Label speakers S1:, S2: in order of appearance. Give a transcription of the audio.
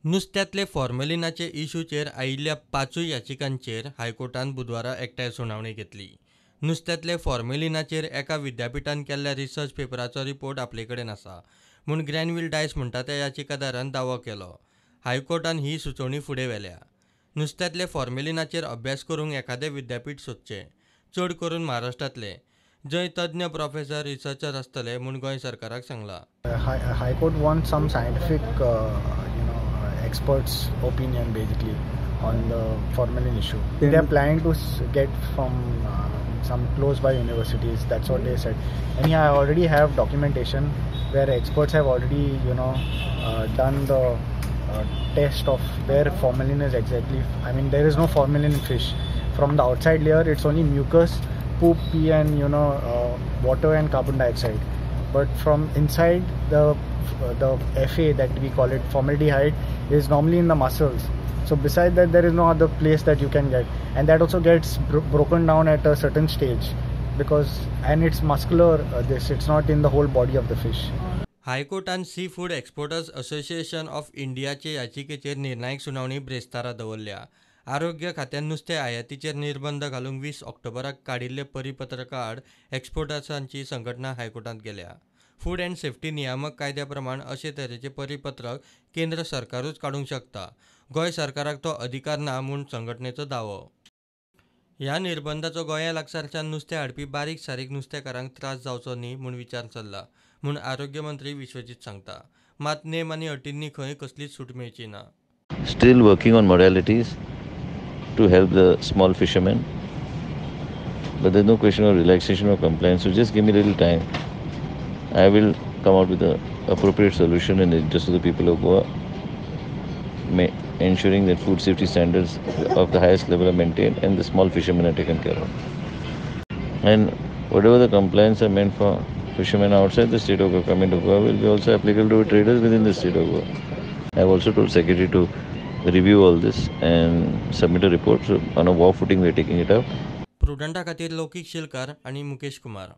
S1: नुस्त्यातले फॉर्मेलिनाचे इश्यूचेर आयिल्ल्या 5 याचिकांचेर हायकोर्टान बुधवारा एकठांय सुनावणी घेतली. नुस्त्यातले फॉर्मेलिनाचेर एका विद्यापिठान केल्ल्या रिसर्च पेपराचो रिपोर्ट आपले कडेन आसा म्हूण ग्रॅनविल डायस म्हणटा त्या याचिकादारान दावो केलो. हायकोर्टान ही सुचोवणी फुडें व्हेल्या. नुस्त्यातले फॉर्मेलिनाचेर अभ्यास करूंक एखादें विद्यापीठ सोदचें, चड करून महाराष्ट्रांतले, जंय तज्ञ प्रोफेसर रिसर्चर आसतले म्हूण गोंय सरकाराक सांगलां.
S2: High Court wants some scientific, experts' opinion basically on the formalin issue. They are planning to get from some close by universities. That's what they said. And yeah, I already have documentation where experts have already, done the test of where formalin is exactly. I mean, there is no formalin in fish. From the outside layer, it's only mucus, poop, pee, and water and carbon dioxide. But from inside, the FA that we call it, formaldehyde, is normally in the muscles. So besides that, there is no other place that you can get, and that also gets broken down at a certain stage and it's muscular. It's not in the whole body of the fish.
S1: हायकोर्टान seafood exporters association of इंडियाचे याचिकेचेर निर्णायक सुनावणी ब्रेस्तारा दवरल्या. आरोग्य खात्यान नुस्तें आयातीचेर निर्बंध घालूंक 20 ऑक्टोबराक काडिल्ले परिपत्रका आड एक्सपोर्टर्सांची संघटना हायकोर्टांत गेल्या. फूड अँड सेफ्टी नियामक कायद्या प्रमाण अशे तरेचे परिपत्रक केंद्र सरकारूच काडूंक शकता. गोंय सरकाराक तो अधिकार ना म्हूण संघटनेचो दावो. ह्या निर्बंधाचो गोंया लागसारच्यान नुस्तें हाडपी बारीक सारीक नुस्तेकारांक त्रास जावचो न्ही म्हूण विचार चल्ला म्हूण आरोग्य मंत्री विश्वजीत सांगता. मात नेम आनी अटींनी खंय कसलीच सूट मेळची ना.
S3: Still working on modalities to help the small fishermen, but there's no question of relaxation or compliance, so just give me a little time. I will come out with the appropriate solution in the interest of the people of Goa, ensuring that food safety standards of the highest level are maintained and the small fishermen are taken care of. And whatever the compliance are meant for fishermen outside the state of Goa coming to Goa will be also applicable to traders within the state of Goa. I have also told Secretary to review all this and submit a report. So on a war footing we are taking it up.
S1: प्रुडंटा खातीर लौकीक शिलकार आनी मुकेश कुमार.